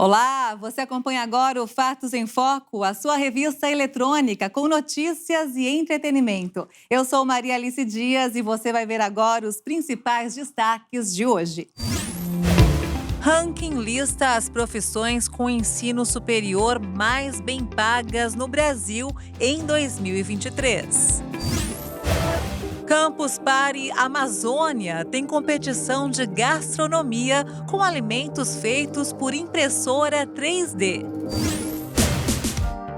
Olá, você acompanha agora o Fatos em Foco, a sua revista eletrônica com notícias e entretenimento. Eu sou Maria Alice Dias e você vai ver agora os principais destaques de hoje. Ranking lista as profissões com ensino superior mais bem pagas no Brasil em 2023. Campus Party Amazônia tem competição de gastronomia com alimentos feitos por impressora 3D.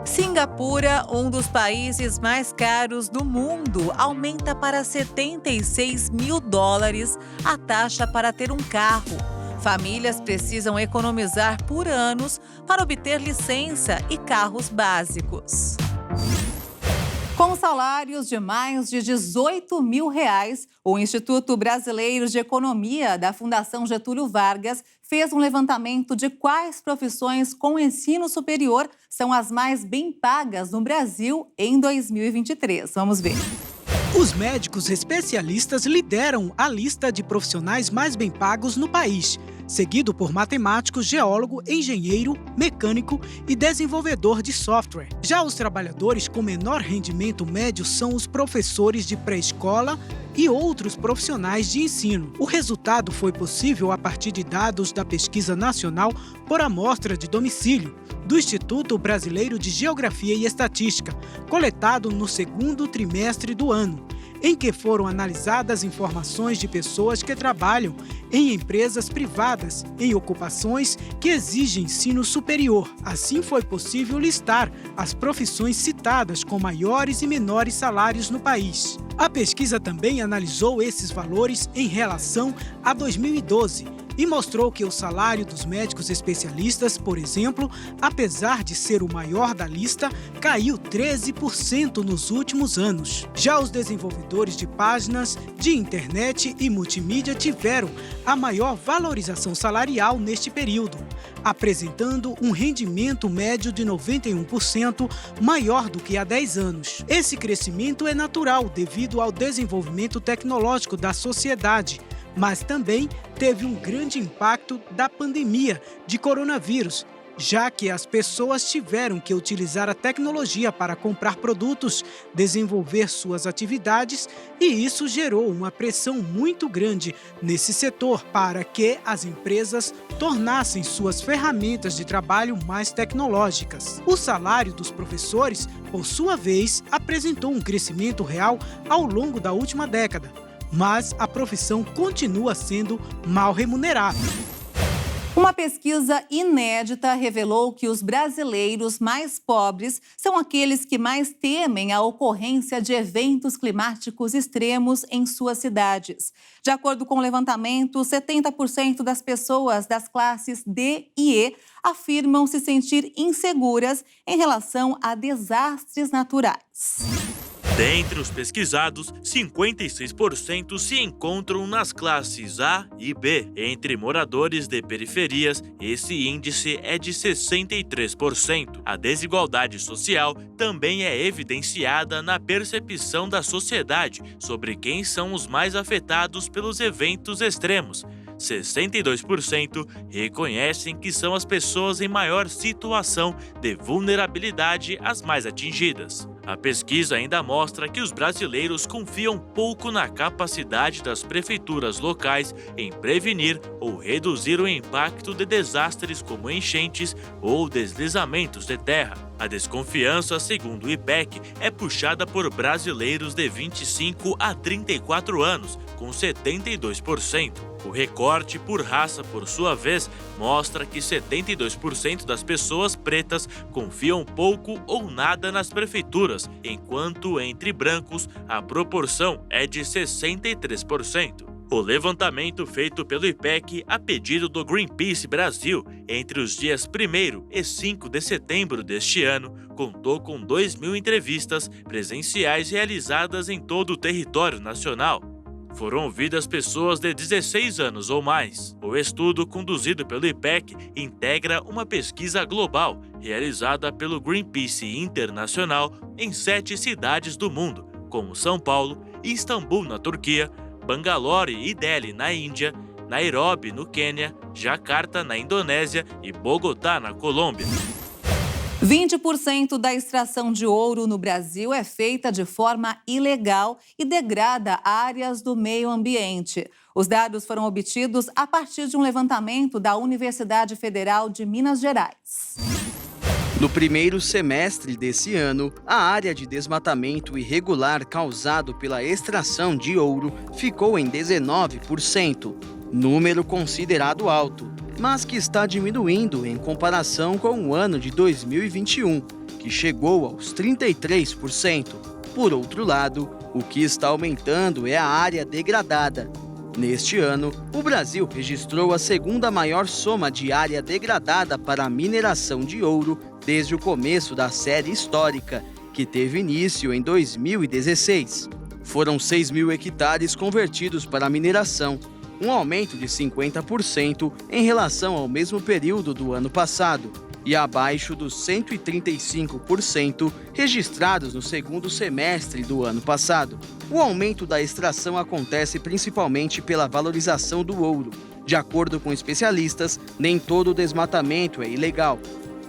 Singapura, um dos países mais caros do mundo, aumenta para US$76 mil a taxa para ter um carro. Famílias precisam economizar por anos para obter licença e carros básicos. Com salários de mais de R$18 mil, o Instituto Brasileiro de Economia da Fundação Getúlio Vargas fez um levantamento de quais profissões com ensino superior são as mais bem pagas no Brasil em 2023. Vamos ver. Os médicos especialistas lideram a lista de profissionais mais bem pagos no país, seguido por matemático, geólogo, engenheiro, mecânico e desenvolvedor de software. Já os trabalhadores com menor rendimento médio são os professores de pré-escola e outros profissionais de ensino. O resultado foi possível a partir de dados da Pesquisa Nacional por Amostra de Domicílio, do Instituto Brasileiro de Geografia e Estatística, coletado no segundo trimestre do ano, em que foram analisadas informações de pessoas que trabalham em empresas privadas em ocupações que exigem ensino superior. Assim foi possível listar as profissões citadas com maiores e menores salários no país. A pesquisa também analisou esses valores em relação a 2012 e mostrou que o salário dos médicos especialistas, por exemplo, apesar de ser o maior da lista, caiu 13% nos últimos anos. Já os desenvolvedores de páginas de internet e multimídia tiveram a maior valorização salarial neste período, apresentando um rendimento médio de 91% maior do que há 10 anos. Esse crescimento é natural devido ao desenvolvimento tecnológico da sociedade, mas também teve um grande impacto da pandemia de coronavírus, já que as pessoas tiveram que utilizar a tecnologia para comprar produtos, desenvolver suas atividades, e isso gerou uma pressão muito grande nesse setor para que as empresas tornassem suas ferramentas de trabalho mais tecnológicas. O salário dos professores, por sua vez, apresentou um crescimento real ao longo da última década, mas a profissão continua sendo mal remunerada. Uma pesquisa inédita revelou que os brasileiros mais pobres são aqueles que mais temem a ocorrência de eventos climáticos extremos em suas cidades. De acordo com o levantamento, 70% das pessoas das classes D e E afirmam se sentir inseguras em relação a desastres naturais. Dentre os pesquisados, 56% se encontram nas classes A e B. Entre moradores de periferias, esse índice é de 63%. A desigualdade social também é evidenciada na percepção da sociedade sobre quem são os mais afetados pelos eventos extremos. 62% reconhecem que são as pessoas em maior situação de vulnerabilidade as mais atingidas. A pesquisa ainda mostra que os brasileiros confiam pouco na capacidade das prefeituras locais em prevenir ou reduzir o impacto de desastres como enchentes ou deslizamentos de terra. A desconfiança, segundo o IPEC, é puxada por brasileiros de 25 a 34 anos, com 72%. O recorte por raça, por sua vez, mostra que 72% das pessoas pretas confiam pouco ou nada nas prefeituras, enquanto entre brancos a proporção é de 63%. O levantamento feito pelo IPEC a pedido do Greenpeace Brasil entre os dias 1º e 5 de setembro deste ano contou com 2.000 entrevistas presenciais realizadas em todo o território nacional. Foram ouvidas pessoas de 16 anos ou mais. O estudo, conduzido pelo IPEC, integra uma pesquisa global realizada pelo Greenpeace Internacional em 7 cidades do mundo, como São Paulo, Istambul, na Turquia, Bangalore e Delhi, na Índia, Nairobi, no Quênia, Jacarta, na Indonésia e Bogotá, na Colômbia. 20% da extração de ouro no Brasil é feita de forma ilegal e degrada áreas do meio ambiente. Os dados foram obtidos a partir de um levantamento da Universidade Federal de Minas Gerais. No primeiro semestre desse ano, a área de desmatamento irregular causado pela extração de ouro ficou em 19%, número considerado alto, mas que está diminuindo em comparação com o ano de 2021, que chegou aos 33%. Por outro lado, o que está aumentando é a área degradada. Neste ano, o Brasil registrou a segunda maior soma de área degradada para a mineração de ouro desde o começo da série histórica, que teve início em 2016. Foram 6.000 hectares convertidos para a mineração, um aumento de 50% em relação ao mesmo período do ano passado, e abaixo dos 135% registrados no segundo semestre do ano passado. O aumento da extração acontece principalmente pela valorização do ouro. De acordo com especialistas, nem todo desmatamento é ilegal.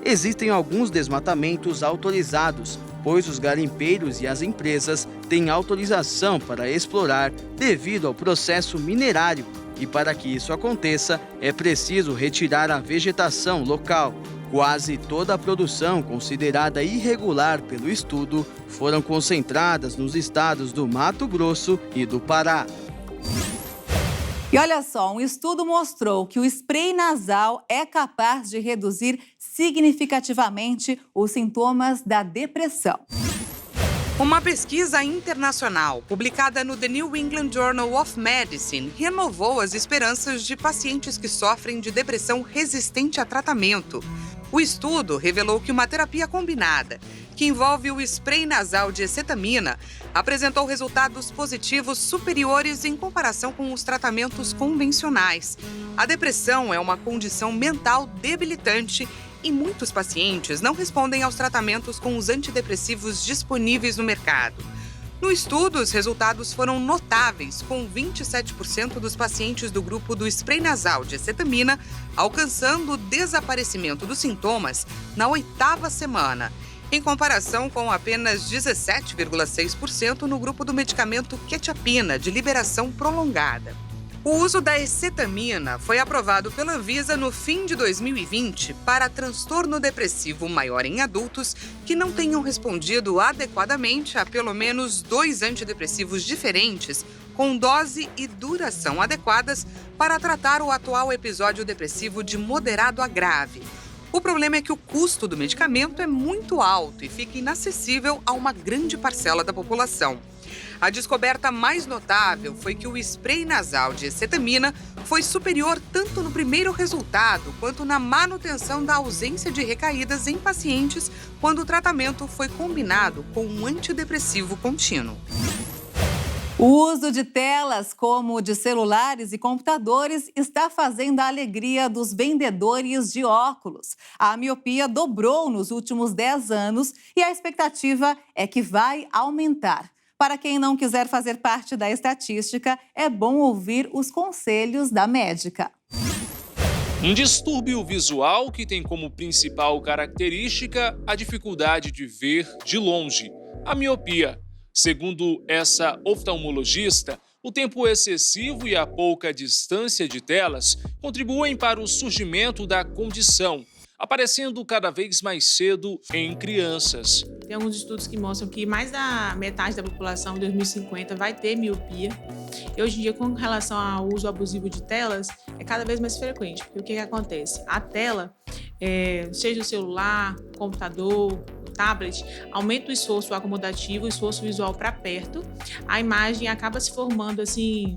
Existem alguns desmatamentos autorizados, pois os garimpeiros e as empresas têm autorização para explorar devido ao processo minerário, e para que isso aconteça, é preciso retirar a vegetação local. Quase toda a produção considerada irregular pelo estudo foram concentradas nos estados do Mato Grosso e do Pará. E olha só, um estudo mostrou que o spray nasal é capaz de reduzir significativamente os sintomas da depressão. Uma pesquisa internacional, publicada no The New England Journal of Medicine, renovou as esperanças de pacientes que sofrem de depressão resistente a tratamento. O estudo revelou que uma terapia combinada, que envolve o spray nasal de acetamina, apresentou resultados positivos superiores em comparação com os tratamentos convencionais. A depressão é uma condição mental debilitante e muitos pacientes não respondem aos tratamentos com os antidepressivos disponíveis no mercado. No estudo, os resultados foram notáveis, com 27% dos pacientes do grupo do spray nasal de acetamina alcançando o desaparecimento dos sintomas na 8ª semana, em comparação com apenas 17,6% no grupo do medicamento quetiapina, de liberação prolongada. O uso da acetamina foi aprovado pela Anvisa no fim de 2020 para transtorno depressivo maior em adultos que não tenham respondido adequadamente a pelo menos 2 antidepressivos diferentes com dose e duração adequadas para tratar o atual episódio depressivo de moderado a grave. O problema é que o custo do medicamento é muito alto e fica inacessível a uma grande parcela da população. A descoberta mais notável foi que o spray nasal de acetamina foi superior tanto no primeiro resultado quanto na manutenção da ausência de recaídas em pacientes quando o tratamento foi combinado com um antidepressivo contínuo. O uso de telas como de celulares e computadores está fazendo a alegria dos vendedores de óculos. A miopia dobrou nos últimos 10 anos e a expectativa é que vai aumentar. Para quem não quiser fazer parte da estatística, é bom ouvir os conselhos da médica. Um distúrbio visual que tem como principal característica a dificuldade de ver de longe, a miopia. Segundo essa oftalmologista, o tempo excessivo e a pouca distância de telas contribuem para o surgimento da condição, aparecendo cada vez mais cedo em crianças. Tem alguns estudos que mostram que mais da metade da população em 2050 vai ter miopia. E hoje em dia, com relação ao uso abusivo de telas, é cada vez mais frequente. Porque o que acontece? A tela, seja o celular, computador, tablet, aumenta o esforço acomodativo, o esforço visual para perto. A imagem acaba se formando assim,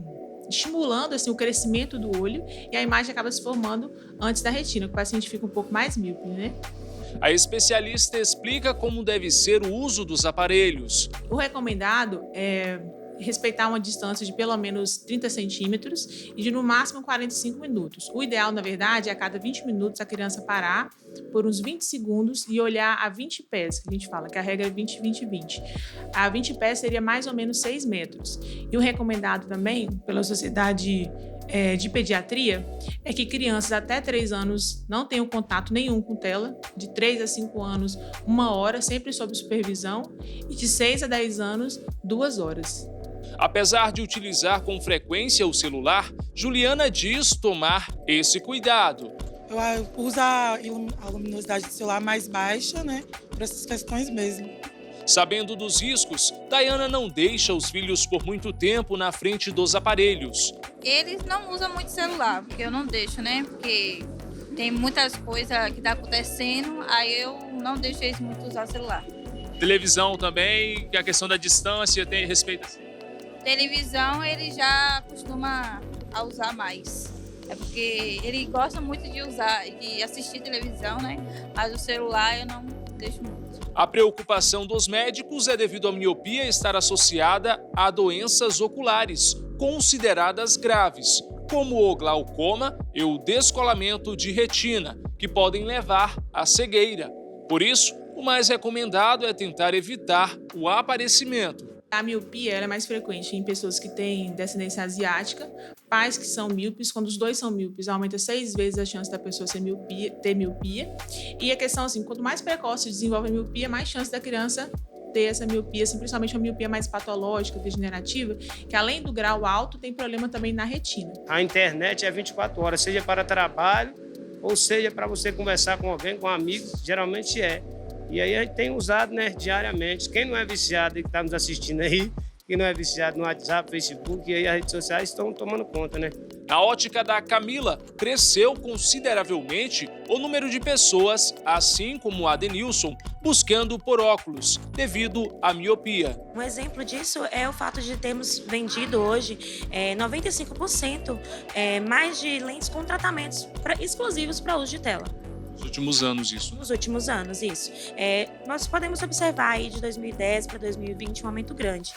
estimulando assim, o crescimento do olho e a imagem acaba se formando antes da retina, que o paciente fica um pouco mais míope, né? A especialista explica como deve ser o uso dos aparelhos. O recomendado é respeitar uma distância de pelo menos 30 centímetros e de no máximo 45 minutos. O ideal, na verdade, é a cada 20 minutos a criança parar por uns 20 segundos e olhar a 20 pés, que a gente fala, que a regra é 20, 20, 20. A 20 pés seria mais ou menos 6 metros. E o recomendado também, pela Sociedade de pediatria é que crianças até 3 anos não tenham contato nenhum com tela, de 3 a 5 anos, 1 hora, sempre sob supervisão, e de 6 a 10 anos, 2 horas. Apesar de utilizar com frequência o celular, Juliana diz tomar esse cuidado. Eu uso a luminosidade do celular mais baixa, né, por essas questões mesmo. Sabendo dos riscos, Dayana não deixa os filhos por muito tempo na frente dos aparelhos. Eles não usam muito celular, porque eu não deixo, né? Porque tem muitas coisas que tá acontecendo, aí eu não deixo eles muito usar o celular. Televisão também, que a questão da distância tem respeito. Televisão ele já costuma a usar mais. É porque ele gosta muito de assistir televisão, né? Mas o celular eu não deixo muito. A preocupação dos médicos é devido à miopia estar associada a doenças oculares, consideradas graves, como o glaucoma e o descolamento de retina, que podem levar à cegueira. Por isso, o mais recomendado é tentar evitar o aparecimento. A miopia ela é mais frequente em pessoas que têm descendência asiática, pais que são míopes. Quando os dois são míopes, aumenta 6 vezes a chance da pessoa ter miopia. E a questão assim, quanto mais precoce desenvolve a miopia, mais chance da criança ter essa miopia, assim, principalmente uma miopia mais patológica, degenerativa, que além do grau alto, tem problema também na retina. A internet é 24 horas, seja para trabalho ou seja para você conversar com alguém, com um amigo, geralmente é. E aí a gente tem usado, né, diariamente. Quem não é viciado e que está nos assistindo aí, quem não é viciado no WhatsApp, Facebook, e aí as redes sociais estão tomando conta, né? Na ótica da Camila, cresceu consideravelmente o número de pessoas, assim como a Denilson, buscando por óculos, devido à miopia. Um exemplo disso é o fato de termos vendido hoje 95% mais de lentes com tratamentos exclusivos para uso de tela. Nos últimos anos, isso. Nos últimos anos, isso. Nós podemos observar aí de 2010 para 2020 um aumento grande.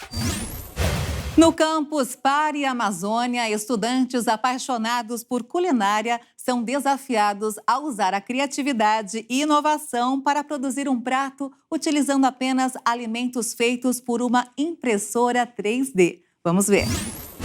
No campus Party Amazônia, estudantes apaixonados por culinária são desafiados a usar a criatividade e inovação para produzir um prato utilizando apenas alimentos feitos por uma impressora 3D. Vamos ver.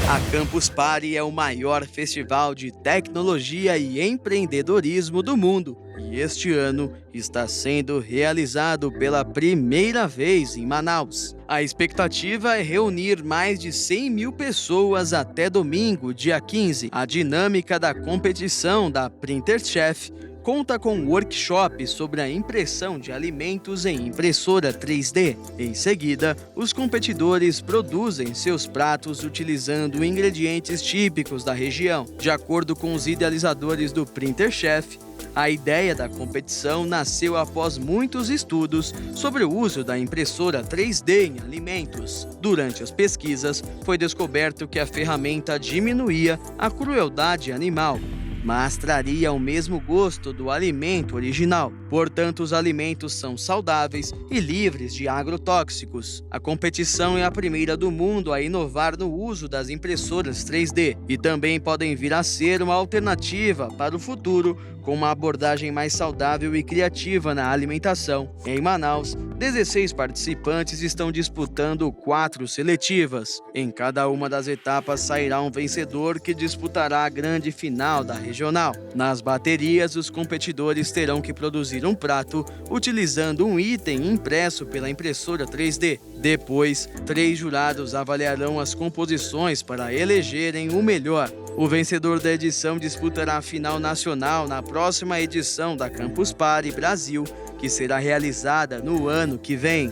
A Campus Party é o maior festival de tecnologia e empreendedorismo do mundo e este ano está sendo realizado pela primeira vez em Manaus. A expectativa é reunir mais de 100 mil pessoas até domingo, dia 15. A dinâmica da competição da Printer Chef conta com um workshop sobre a impressão de alimentos em impressora 3D. Em seguida, os competidores produzem seus pratos utilizando ingredientes típicos da região. De acordo com os idealizadores do Printer Chef, a ideia da competição nasceu após muitos estudos sobre o uso da impressora 3D em alimentos. Durante as pesquisas, foi descoberto que a ferramenta diminuía a crueldade animal, mas traria o mesmo gosto do alimento original. Portanto, os alimentos são saudáveis e livres de agrotóxicos. A competição é a primeira do mundo a inovar no uso das impressoras 3D e também podem vir a ser uma alternativa para o futuro com uma abordagem mais saudável e criativa na alimentação. Em Manaus, 16 participantes estão disputando 4 seletivas. Em cada uma das etapas sairá um vencedor que disputará a grande final da regional. Nas baterias, os competidores terão que produzir um prato utilizando um item impresso pela impressora 3D. Depois, 3 jurados avaliarão as composições para elegerem o melhor. O vencedor da edição disputará a final nacional na próxima edição da Campus Party Brasil, que será realizada no ano que vem.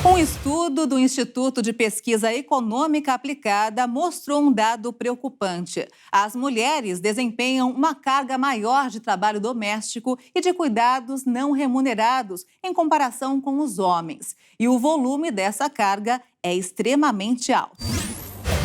Um estudo do Instituto de Pesquisa Econômica Aplicada mostrou um dado preocupante. As mulheres desempenham uma carga maior de trabalho doméstico e de cuidados não remunerados em comparação com os homens. E o volume dessa carga é extremamente alto.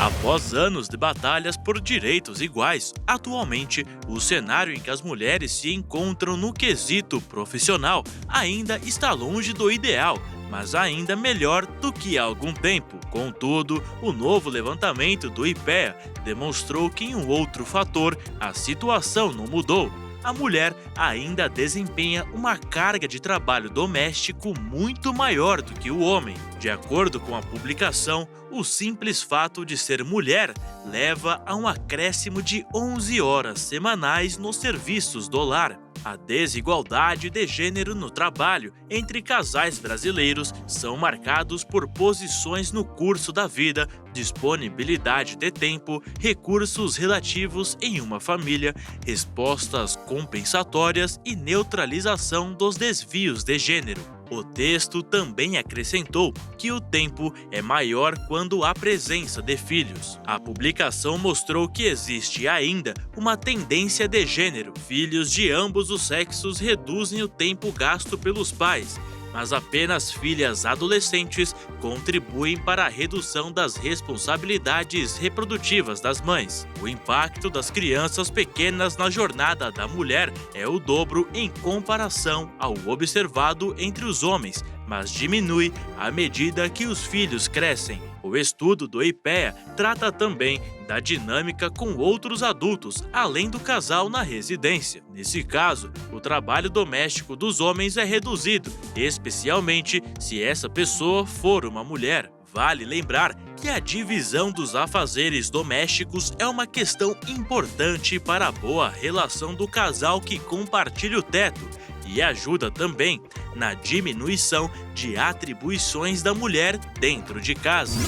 Após anos de batalhas por direitos iguais, atualmente o cenário em que as mulheres se encontram no quesito profissional ainda está longe do ideal, mas ainda melhor do que há algum tempo. Contudo, o novo levantamento do IPEA demonstrou que em um outro fator a situação não mudou. a mulher ainda desempenha uma carga de trabalho doméstico muito maior do que o homem. De acordo com a publicação, o simples fato de ser mulher leva a um acréscimo de 11 horas semanais nos serviços do lar. A desigualdade de gênero no trabalho entre casais brasileiros são marcados por posições no curso da vida, disponibilidade de tempo, recursos relativos em uma família, respostas compensatórias e neutralização dos desvios de gênero. O texto também acrescentou que o tempo é maior quando há presença de filhos. A publicação mostrou que existe ainda uma tendência de gênero. Filhos de ambos os sexos reduzem o tempo gasto pelos pais, mas apenas filhas adolescentes contribuem para a redução das responsabilidades reprodutivas das mães. O impacto das crianças pequenas na jornada da mulher é o dobro em comparação ao observado entre os homens, mas diminui à medida que os filhos crescem. O estudo do IPEA trata também da dinâmica com outros adultos, além do casal na residência. Nesse caso, o trabalho doméstico dos homens é reduzido, especialmente se essa pessoa for uma mulher. Vale lembrar que a divisão dos afazeres domésticos é uma questão importante para a boa relação do casal que compartilha o teto e ajuda também na diminuição de atribuições da mulher dentro de casa.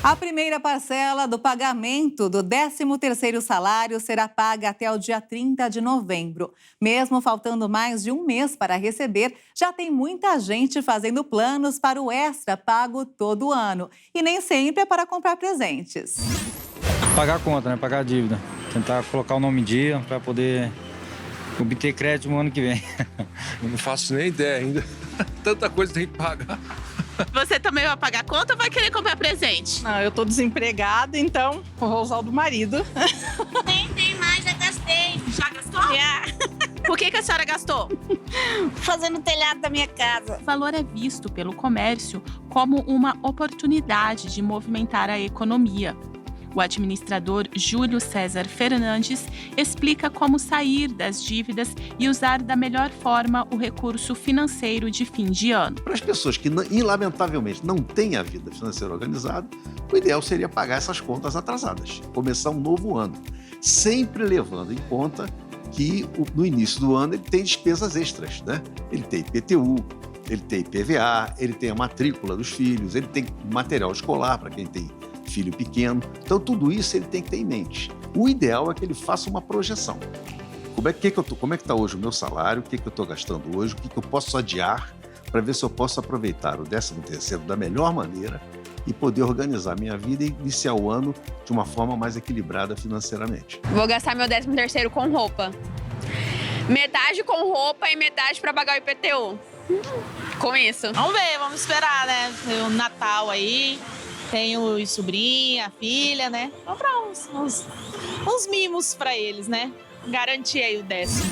A primeira parcela do pagamento do 13º salário será paga até o dia 30 de novembro. Mesmo faltando mais de um mês para receber, já tem muita gente fazendo planos para o extra pago todo ano. E nem sempre é para comprar presentes. Pagar a conta, né? Pagar a dívida. Tentar colocar o nome em dia para poder obter crédito no ano que vem. Não faço nem ideia ainda. Tanta coisa tem que pagar. Você também vai pagar conta ou vai querer comprar presente? Não, eu tô desempregada, então vou usar o do marido. Nem tem mais, já gastei. Já gastou? Já. Por que a senhora gastou? Fazendo o telhado da minha casa. O valor é visto pelo comércio como uma oportunidade de movimentar a economia. O administrador Júlio César Fernandes explica como sair das dívidas e usar da melhor forma o recurso financeiro de fim de ano. Para as pessoas que, lamentavelmente, não têm a vida financeira organizada, o ideal seria pagar essas contas atrasadas, começar um novo ano, sempre levando em conta que no início do ano ele tem despesas extras, né? Ele tem IPTU, ele tem IPVA, ele tem a matrícula dos filhos, ele tem material escolar para quem tem filho pequeno. Então, tudo isso ele tem que ter em mente. O ideal é que ele faça uma projeção. Como é que está hoje o meu salário, o que eu estou gastando hoje, o que eu posso adiar para ver se eu posso aproveitar o 13º da melhor maneira e poder organizar minha vida e iniciar o ano de uma forma mais equilibrada financeiramente. Vou gastar meu 13º com roupa. Metade com roupa e metade para pagar o IPTU. Com isso. Vamos ver, vamos esperar, né? O Natal aí. Tenho sobrinha, filha, né? Comprar uns mimos para eles, né? Garantir aí o 10º.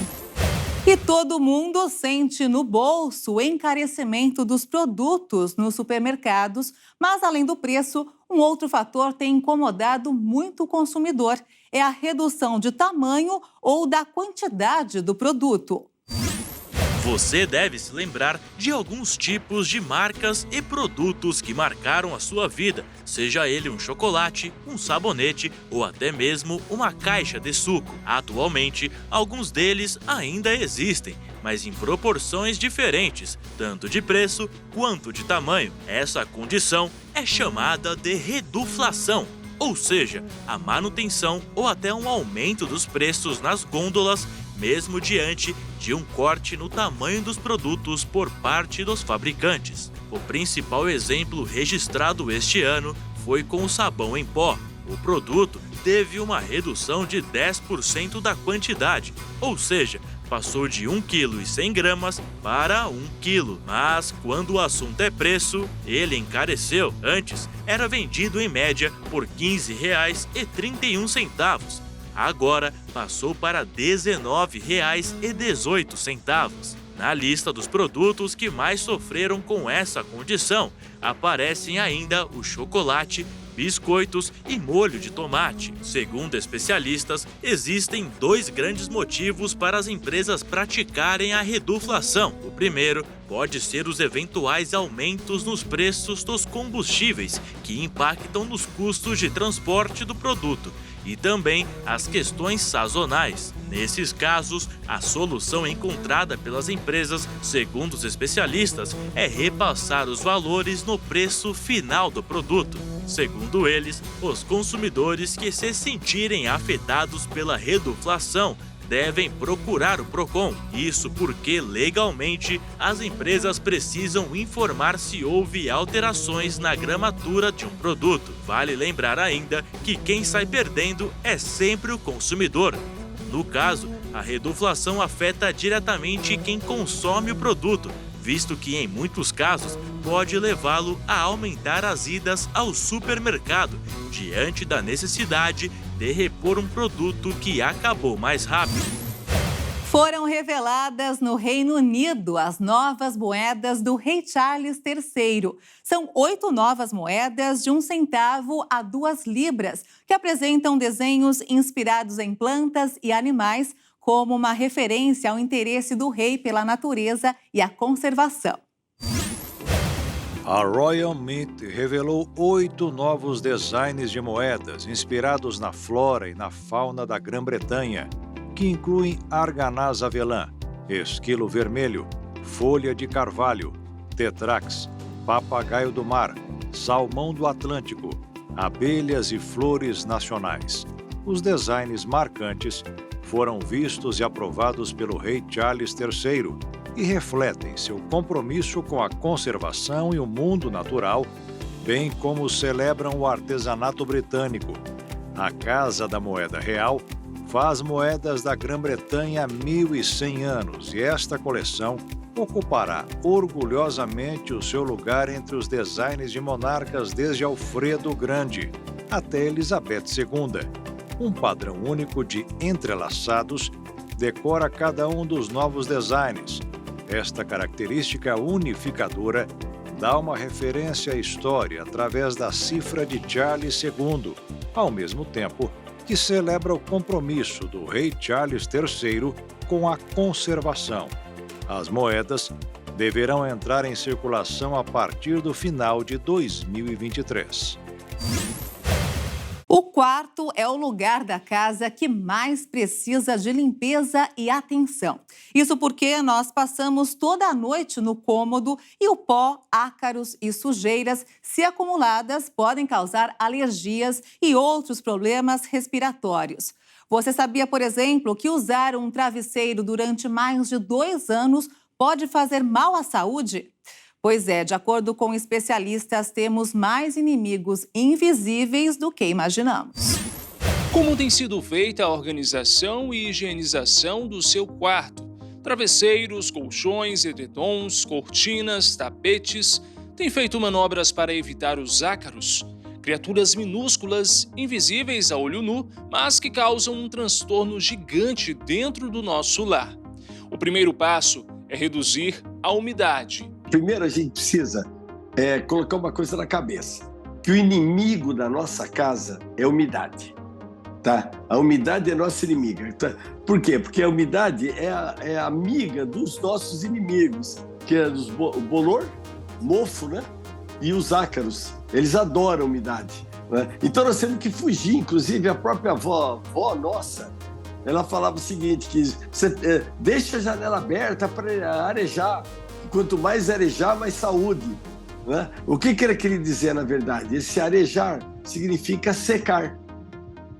E todo mundo sente no bolso o encarecimento dos produtos nos supermercados, mas além do preço, um outro fator tem incomodado muito o consumidor, é a redução de tamanho ou da quantidade do produto. Você deve se lembrar de alguns tipos de marcas e produtos que marcaram a sua vida, seja ele um chocolate, um sabonete ou até mesmo uma caixa de suco. Atualmente, alguns deles ainda existem, mas em proporções diferentes, tanto de preço quanto de tamanho. Essa condição é chamada de reduflação, ou seja, a manutenção ou até um aumento dos preços nas gôndolas, mesmo diante de um corte no tamanho dos produtos por parte dos fabricantes. O principal exemplo registrado este ano foi com o sabão em pó. O produto teve uma redução de 10% da quantidade, ou seja, passou de 1,1 kg para 1 kg. Mas quando o assunto é preço, ele encareceu. Antes, era vendido em média por R$ 15,31. Agora passou para R$ 19,18. Na lista dos produtos que mais sofreram com essa condição, aparecem ainda o chocolate, biscoitos e molho de tomate. Segundo especialistas, existem 2 grandes motivos para as empresas praticarem a reduflação. O primeiro pode ser os eventuais aumentos nos preços dos combustíveis, que impactam nos custos de transporte do produto, e também as questões sazonais. Nesses casos, a solução encontrada pelas empresas, segundo os especialistas, é repassar os valores no preço final do produto. Segundo eles, os consumidores que se sentirem afetados pela reduflação devem procurar o PROCON. Isso porque, legalmente, as empresas precisam informar se houve alterações na gramatura de um produto. Vale lembrar ainda que quem sai perdendo é sempre o consumidor. No caso, a reduflação afeta diretamente quem consome o produto, visto que, em muitos casos, pode levá-lo a aumentar as idas ao supermercado, diante da necessidade de repor um produto que acabou mais rápido. Foram reveladas no Reino Unido as novas moedas do rei Charles III. São 8 novas moedas de 1 centavo a 2 libras, que apresentam desenhos inspirados em plantas e animais, como uma referência ao interesse do rei pela natureza e a conservação. A Royal Mint revelou 8 novos designs de moedas inspirados na flora e na fauna da Grã-Bretanha, que incluem arganaz avelã, esquilo vermelho, folha de carvalho, tetrax, papagaio do mar, salmão do Atlântico, abelhas e flores nacionais. Os designs marcantes foram vistos e aprovados pelo rei Charles III e refletem seu compromisso com a conservação e o mundo natural, bem como celebram o artesanato britânico. A Casa da Moeda Real faz moedas da Grã-Bretanha há 1.100 anos e esta coleção ocupará orgulhosamente o seu lugar entre os designs de monarcas desde Alfredo o Grande até Elizabeth II. Um padrão único de entrelaçados decora cada um dos novos designs. Esta característica unificadora dá uma referência à história através da cifra de Charles II, ao mesmo tempo que celebra o compromisso do rei Charles III com a conservação. As moedas deverão entrar em circulação a partir do final de 2023. O quarto é o lugar da casa que mais precisa de limpeza e atenção. Isso porque nós passamos toda a noite no cômodo e o pó, ácaros e sujeiras, se acumuladas, podem causar alergias e outros problemas respiratórios. Você sabia, por exemplo, que usar um travesseiro durante mais de 2 anos pode fazer mal à saúde? Pois é, de acordo com especialistas, temos mais inimigos invisíveis do que imaginamos. Como tem sido feita a organização e higienização do seu quarto? Travesseiros, colchões, edredons, cortinas, tapetes. Tem feito manobras para evitar os ácaros? Criaturas minúsculas, invisíveis a olho nu, mas que causam um transtorno gigante dentro do nosso lar. O primeiro passo é reduzir a umidade. Primeiro a gente precisa colocar uma coisa na cabeça, que o inimigo da nossa casa é a umidade, tá? A umidade é nossa inimiga. Tá? Por quê? Porque a umidade é amiga dos nossos inimigos, que é o bolor, mofo, né? E os ácaros. Eles adoram a umidade, né? Então nós temos que fugir, inclusive a própria avó nossa, ela falava o seguinte, que você deixa a janela aberta para arejar. Quanto mais arejar, mais saúde, né? O que ele queria dizer, na verdade? Esse arejar significa secar,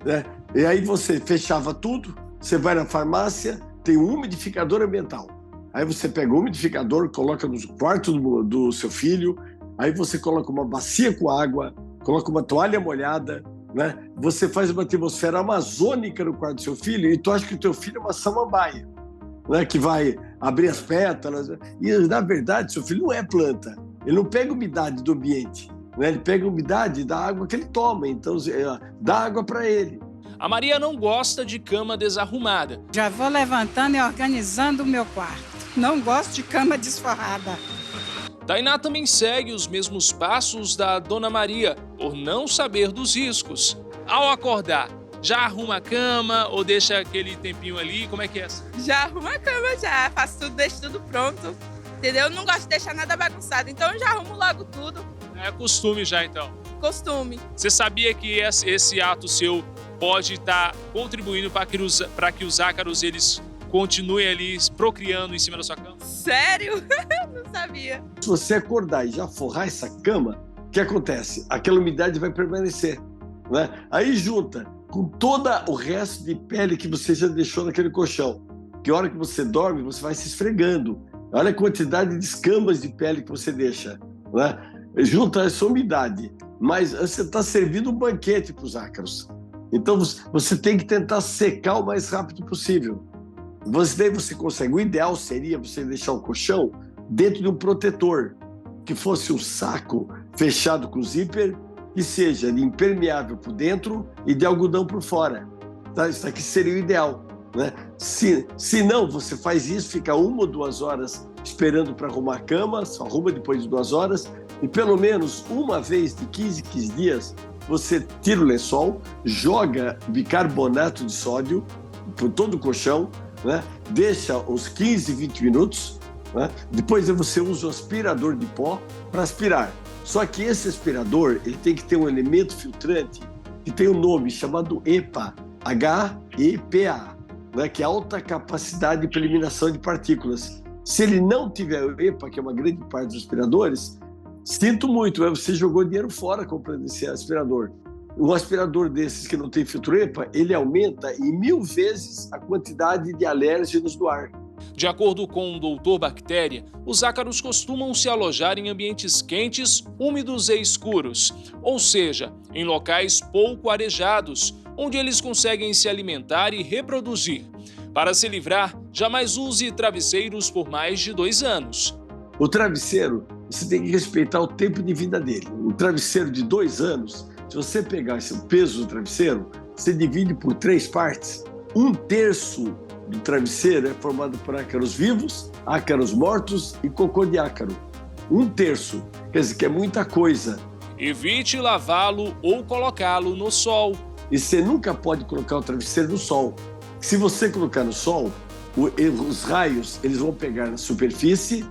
né? E aí você fechava tudo, você vai na farmácia, tem um umidificador ambiental. Aí você pega o umidificador, coloca no quarto do seu filho, aí você coloca uma bacia com água, coloca uma toalha molhada, né? Você faz uma atmosfera amazônica no quarto do seu filho e tu acha que o teu filho é uma samambaia, né, que vai abrir as pétalas. E, na verdade, seu filho não é planta. Ele não pega umidade do ambiente, né? Ele pega umidade da água que ele toma. Então, dá água para ele. A Maria não gosta de cama desarrumada. Já vou levantando e organizando o meu quarto. Não gosto de cama desforrada. Tainá também segue os mesmos passos da Dona Maria, por não saber dos riscos. Ao acordar, já arruma a cama ou deixa aquele tempinho ali? Como é que é? Já arrumo a cama, já faço tudo, deixo tudo pronto. Entendeu? Não gosto de deixar nada bagunçado, então eu já arrumo logo tudo. É costume já, então. Costume. Você sabia que esse ato seu pode estar contribuindo para que os ácaros eles continuem ali procriando em cima da sua cama? Sério? Não sabia. Se você acordar e já forrar essa cama, o que acontece? Aquela umidade vai permanecer, né? Aí junta com todo o resto de pele que você já deixou naquele colchão. Que a hora que você dorme, você vai se esfregando. Olha a quantidade de escamas de pele que você deixa, né? Junta essa umidade, mas você está servindo um banquete para os ácaros. Então você tem que tentar secar o mais rápido possível. Daí você consegue. O ideal seria você deixar o colchão dentro de um protetor, que fosse um saco fechado com zíper, que seja de impermeável por dentro e de algodão por fora. Tá? Isso aqui seria o ideal, né? Se não, você faz isso, fica 1 ou 2 horas esperando para arrumar a cama, só arruma depois de 2 horas, e pelo menos uma vez de 15 dias, você tira o lençol, joga bicarbonato de sódio por todo o colchão, né? Deixa uns 15, 20 minutos, né? Depois você usa o aspirador de pó para aspirar. Só que esse aspirador ele tem que ter um elemento filtrante que tem um nome chamado EPA, H-E-P-A, né? Que é alta capacidade para eliminação de partículas. Se ele não tiver o EPA, que é uma grande parte dos aspiradores, sinto muito, você jogou dinheiro fora comprando esse aspirador. Um aspirador desses que não tem filtro EPA, ele aumenta em 1000 vezes a quantidade de alérgenos do ar. De acordo com o Dr. Bactéria, os ácaros costumam se alojar em ambientes quentes, úmidos e escuros, ou seja, em locais pouco arejados, onde eles conseguem se alimentar e reproduzir. Para se livrar, jamais use travesseiros por mais de 2 anos. O travesseiro, você tem que respeitar o tempo de vida dele. Um travesseiro de 2 anos, se você pegar o peso do travesseiro, você divide por 3 partes. 1/3 do travesseiro é formado por ácaros vivos, ácaros mortos e cocô de ácaro. 1/3, quer dizer que é muita coisa. Evite lavá-lo ou colocá-lo no sol. E você nunca pode colocar o travesseiro no sol. Se você colocar no sol, os raios eles vão pegar na superfície,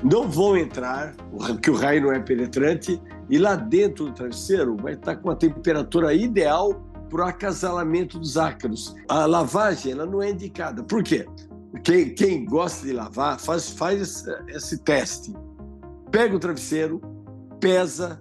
não vão entrar, porque o raio não é penetrante, e lá dentro do travesseiro vai estar com a temperatura ideal para o acasalamento dos ácaros. A lavagem ela não é indicada. Por quê? Quem gosta de lavar faz esse teste. Pega o travesseiro, pesa,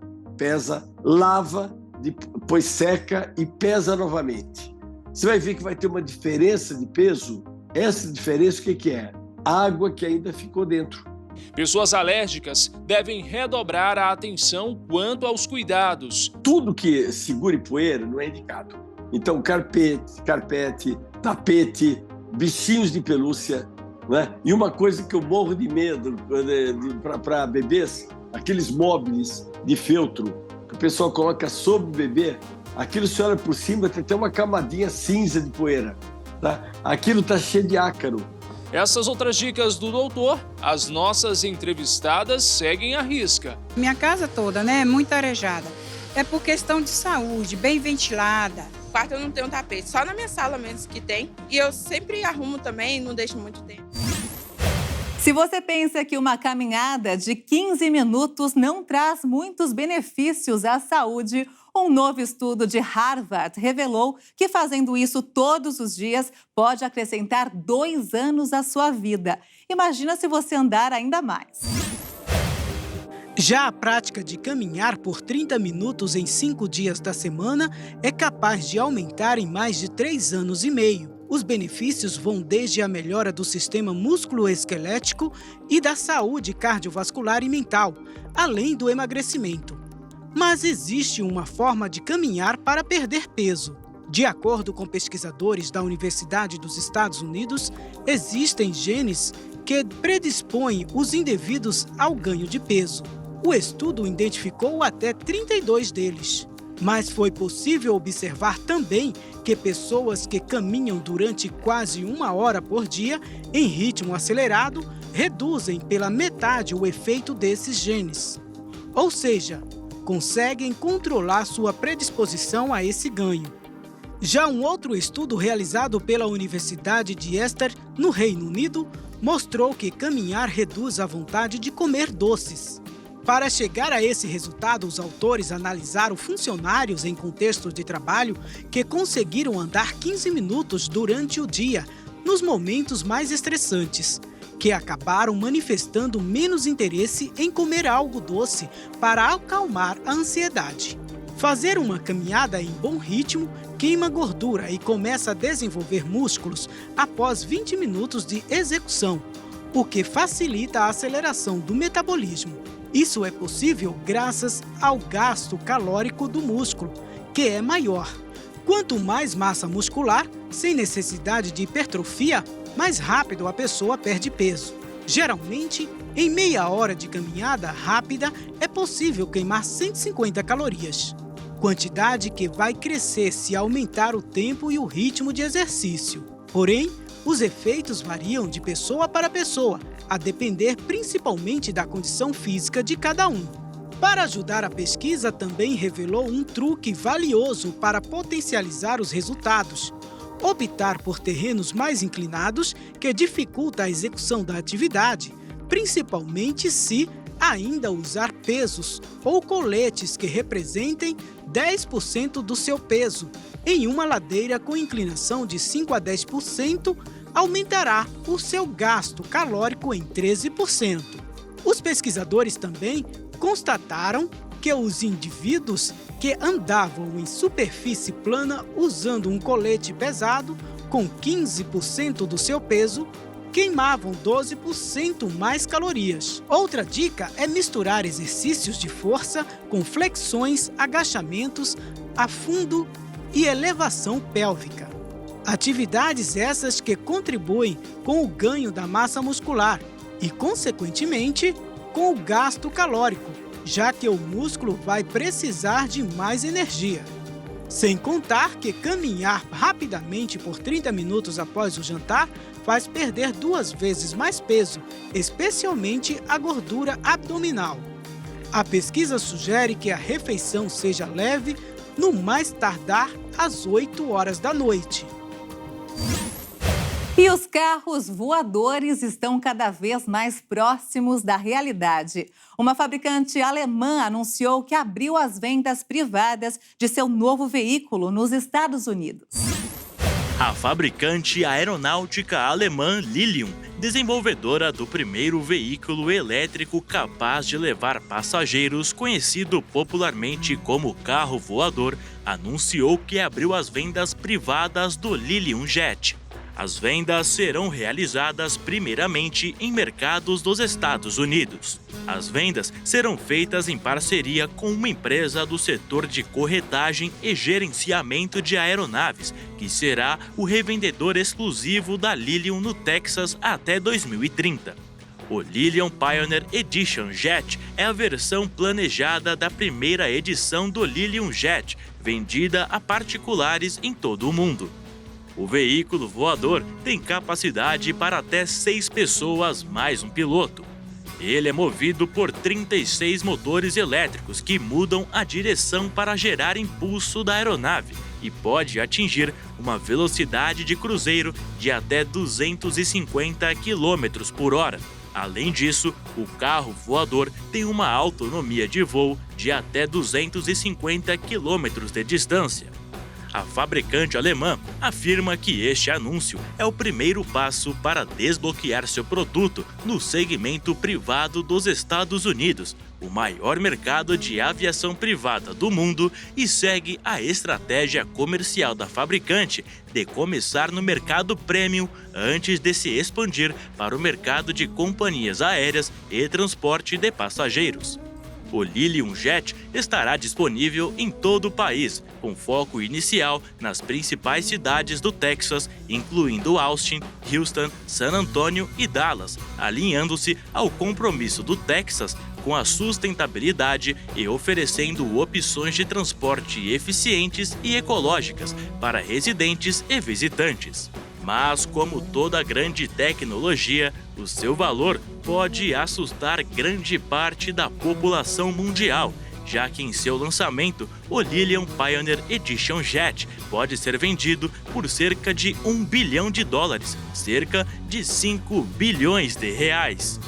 lava, depois seca e pesa novamente. Você vai ver que vai ter uma diferença de peso. Essa diferença, o que é? Água que ainda ficou dentro. Pessoas alérgicas devem redobrar a atenção quanto aos cuidados. Tudo que segure poeira não é indicado. Então, carpete, tapete, bichinhos de pelúcia, né? E uma coisa que eu morro de medo para bebês, aqueles móveis de feltro que o pessoal coloca sobre o bebê, aquilo se olha por cima, tem até uma camadinha cinza de poeira, tá? Aquilo tá cheio de ácaro. Essas outras dicas do doutor, as nossas entrevistadas seguem à risca. Minha casa toda, né, é muito arejada. É por questão de saúde, bem ventilada. No quarto eu não tenho tapete, só na minha sala mesmo que tem. E eu sempre arrumo também, não deixo muito tempo. Se você pensa que uma caminhada de 15 minutos não traz muitos benefícios à saúde, um novo estudo de Harvard revelou que fazendo isso todos os dias pode acrescentar 2 anos à sua vida. Imagina se você andar ainda mais. Já a prática de caminhar por 30 minutos em 5 dias da semana é capaz de aumentar em mais de 3 anos e meio. Os benefícios vão desde a melhora do sistema músculo-esquelético e da saúde cardiovascular e mental, além do emagrecimento. Mas existe uma forma de caminhar para perder peso. De acordo com pesquisadores da Universidade dos Estados Unidos, existem genes que predispõem os indivíduos ao ganho de peso. O estudo identificou até 32 deles. Mas foi possível observar também que pessoas que caminham durante quase 1 hora por dia, em ritmo acelerado, reduzem pela metade o efeito desses genes. Ou seja, conseguem controlar sua predisposição a esse ganho. Já um outro estudo realizado pela Universidade de Exeter, no Reino Unido, mostrou que caminhar reduz a vontade de comer doces. Para chegar a esse resultado, os autores analisaram funcionários em contextos de trabalho que conseguiram andar 15 minutos durante o dia, nos momentos mais estressantes, que acabaram manifestando menos interesse em comer algo doce para acalmar a ansiedade. Fazer uma caminhada em bom ritmo queima gordura e começa a desenvolver músculos após 20 minutos de execução, o que facilita a aceleração do metabolismo. Isso é possível graças ao gasto calórico do músculo, que é maior. Quanto mais massa muscular, sem necessidade de hipertrofia, mais rápido a pessoa perde peso. Geralmente, em meia hora de caminhada rápida, é possível queimar 150 calorias. Quantidade que vai crescer se aumentar o tempo e o ritmo de exercício. Porém, os efeitos variam de pessoa para pessoa, a depender principalmente da condição física de cada um. Para ajudar, a pesquisa também revelou um truque valioso para potencializar os resultados: optar por terrenos mais inclinados, que dificulta a execução da atividade, principalmente se ainda usar pesos ou coletes que representem 10% do seu peso. Em uma ladeira com inclinação de 5 a 10%, aumentará o seu gasto calórico em 13%. Os pesquisadores também constataram que os indivíduos que andavam em superfície plana usando um colete pesado com 15% do seu peso queimavam 12% mais calorias. Outra dica é misturar exercícios de força com flexões, agachamentos, afundo e elevação pélvica. Atividades essas que contribuem com o ganho da massa muscular e, consequentemente, com o gasto calórico, já que o músculo vai precisar de mais energia. Sem contar que caminhar rapidamente por 30 minutos após o jantar faz perder 2 vezes mais peso, especialmente a gordura abdominal. A pesquisa sugere que a refeição seja leve, no mais tardar às 8 horas da noite. E os carros voadores estão cada vez mais próximos da realidade. Uma fabricante alemã anunciou que abriu as vendas privadas de seu novo veículo nos Estados Unidos. A fabricante aeronáutica alemã Lilium, desenvolvedora do primeiro veículo elétrico capaz de levar passageiros, conhecido popularmente como carro voador, anunciou que abriu as vendas privadas do Lilium Jet. As vendas serão realizadas primeiramente em mercados dos Estados Unidos. As vendas serão feitas em parceria com uma empresa do setor de corretagem e gerenciamento de aeronaves, que será o revendedor exclusivo da Lilium no Texas até 2030. O Lilium Pioneer Edition Jet é a versão planejada da primeira edição do Lilium Jet, vendida a particulares em todo o mundo. O veículo voador tem capacidade para até 6 pessoas mais um piloto. Ele é movido por 36 motores elétricos que mudam a direção para gerar impulso da aeronave e pode atingir uma velocidade de cruzeiro de até 250 km por hora. Além disso, o carro voador tem uma autonomia de voo de até 250 km de distância. A fabricante alemã afirma que este anúncio é o primeiro passo para desbloquear seu produto no segmento privado dos Estados Unidos, o maior mercado de aviação privada do mundo, e segue a estratégia comercial da fabricante de começar no mercado premium antes de se expandir para o mercado de companhias aéreas e transporte de passageiros. O Lilium Jet estará disponível em todo o país, com foco inicial nas principais cidades do Texas, incluindo Austin, Houston, San Antonio e Dallas, alinhando-se ao compromisso do Texas com a sustentabilidade e oferecendo opções de transporte eficientes e ecológicas para residentes e visitantes. Mas, como toda grande tecnologia, o seu valor pode assustar grande parte da população mundial, já que em seu lançamento, o Lilium Pioneer Edition Jet pode ser vendido por cerca de $1 bilhão, cerca de 5 bilhões de reais.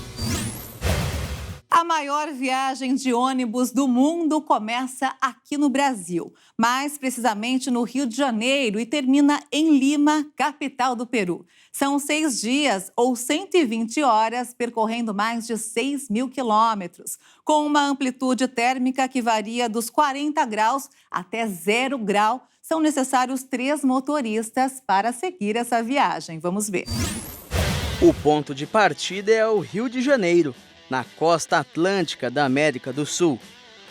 A maior viagem de ônibus do mundo começa aqui no Brasil, mais precisamente no Rio de Janeiro, e termina em Lima, capital do Peru. São 6 dias ou 120 horas percorrendo mais de 6 mil quilômetros, com uma amplitude térmica que varia dos 40 graus até 0 grau. São necessários 3 motoristas para seguir essa viagem. Vamos ver. O ponto de partida é o Rio de Janeiro, na costa atlântica da América do Sul.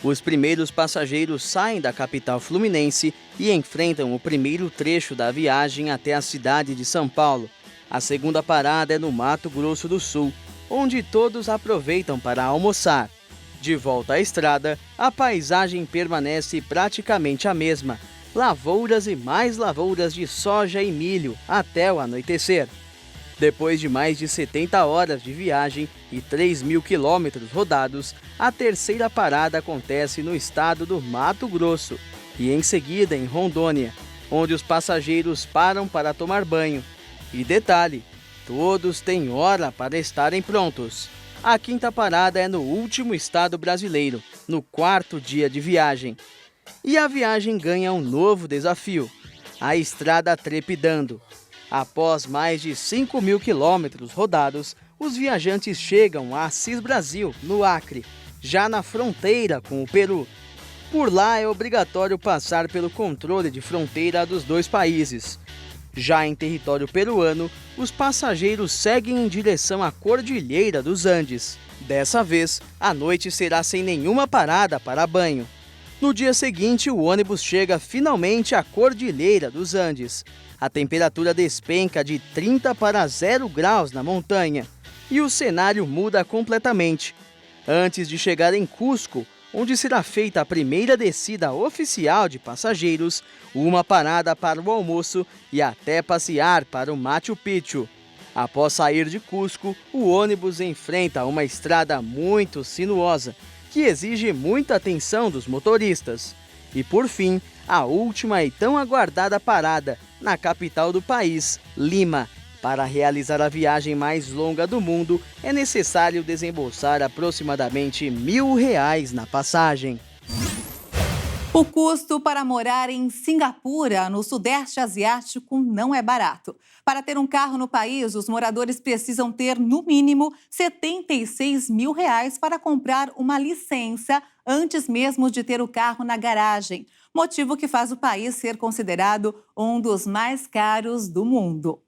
Os primeiros passageiros saem da capital fluminense e enfrentam o primeiro trecho da viagem até a cidade de São Paulo. A segunda parada é no Mato Grosso do Sul, onde todos aproveitam para almoçar. De volta à estrada, a paisagem permanece praticamente a mesma: lavouras e mais lavouras de soja e milho até o anoitecer. Depois de mais de 70 horas de viagem e 3 mil quilômetros rodados, a terceira parada acontece no estado do Mato Grosso e em seguida em Rondônia, onde os passageiros param para tomar banho. E detalhe, todos têm hora para estarem prontos. A quinta parada é no último estado brasileiro, no 4º dia de viagem. E a viagem ganha um novo desafio: a estrada trepidando. Após mais de 5 mil quilômetros rodados, os viajantes chegam a Assis Brasil, no Acre, já na fronteira com o Peru. Por lá é obrigatório passar pelo controle de fronteira dos dois países. Já em território peruano, os passageiros seguem em direção à Cordilheira dos Andes. Dessa vez, a noite será sem nenhuma parada para banho. No dia seguinte, o ônibus chega finalmente à Cordilheira dos Andes. A temperatura despenca de 30 para 0 graus na montanha e o cenário muda completamente. Antes de chegar em Cusco, onde será feita a primeira descida oficial de passageiros, uma parada para o almoço e até passear para o Machu Picchu. Após sair de Cusco, o ônibus enfrenta uma estrada muito sinuosa, que exige muita atenção dos motoristas. E por fim, a última e tão aguardada parada, na capital do país, Lima. Para realizar a viagem mais longa do mundo, é necessário desembolsar aproximadamente R$1.000 na passagem. O custo para morar em Singapura, no Sudeste Asiático, não é barato. Para ter um carro no país, os moradores precisam ter, no mínimo, R$76 mil para comprar uma licença antes mesmo de ter o carro na garagem. Motivo que faz o país ser considerado um dos mais caros do mundo.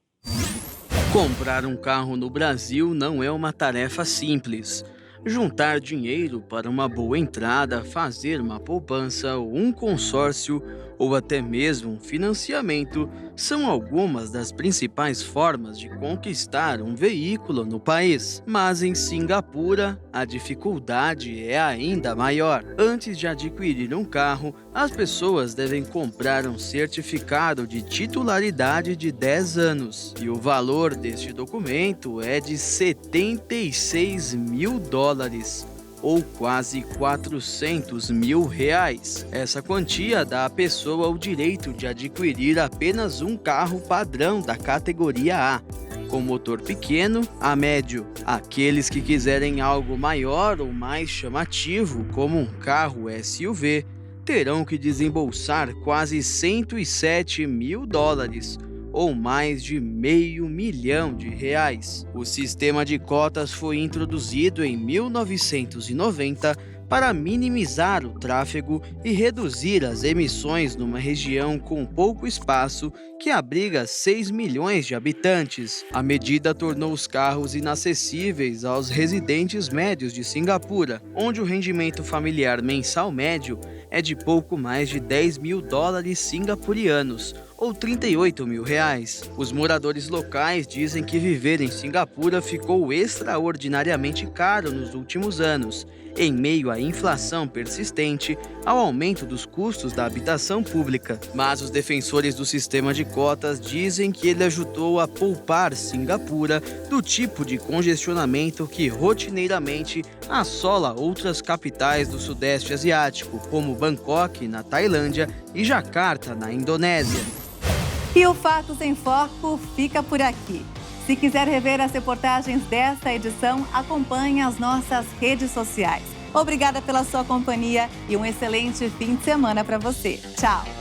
Comprar um carro no Brasil não é uma tarefa simples. Juntar dinheiro para uma boa entrada, fazer uma poupança ou um consórcio ou até mesmo um financiamento são algumas das principais formas de conquistar um veículo no país. Mas em Singapura, a dificuldade é ainda maior. Antes de adquirir um carro, as pessoas devem comprar um certificado de titularidade de 10 anos. E o valor deste documento é de $76 mil, ou quase R$400 mil. Essa quantia dá à pessoa o direito de adquirir apenas um carro padrão da categoria A, com motor pequeno a médio. Aqueles que quiserem algo maior ou mais chamativo, como um carro SUV, terão que desembolsar quase $107 mil, ou mais de R$500 milhão. O sistema de cotas foi introduzido em 1990 para minimizar o tráfego e reduzir as emissões numa região com pouco espaço que abriga 6 milhões de habitantes. A medida tornou os carros inacessíveis aos residentes médios de Singapura, onde o rendimento familiar mensal médio é de pouco mais de $10 mil singapurianos, ou R$38 mil. Os moradores locais dizem que viver em Singapura ficou extraordinariamente caro nos últimos anos em meio à inflação persistente, ao aumento dos custos da habitação pública. Mas os defensores do sistema de cotas dizem que ele ajudou a poupar Singapura do tipo de congestionamento que rotineiramente assola outras capitais do Sudeste Asiático, como Bangkok, na Tailândia, e Jakarta, na Indonésia. E o Fatos em Foco fica por aqui. Se quiser rever as reportagens desta edição, acompanhe as nossas redes sociais. Obrigada pela sua companhia e um excelente fim de semana para você. Tchau!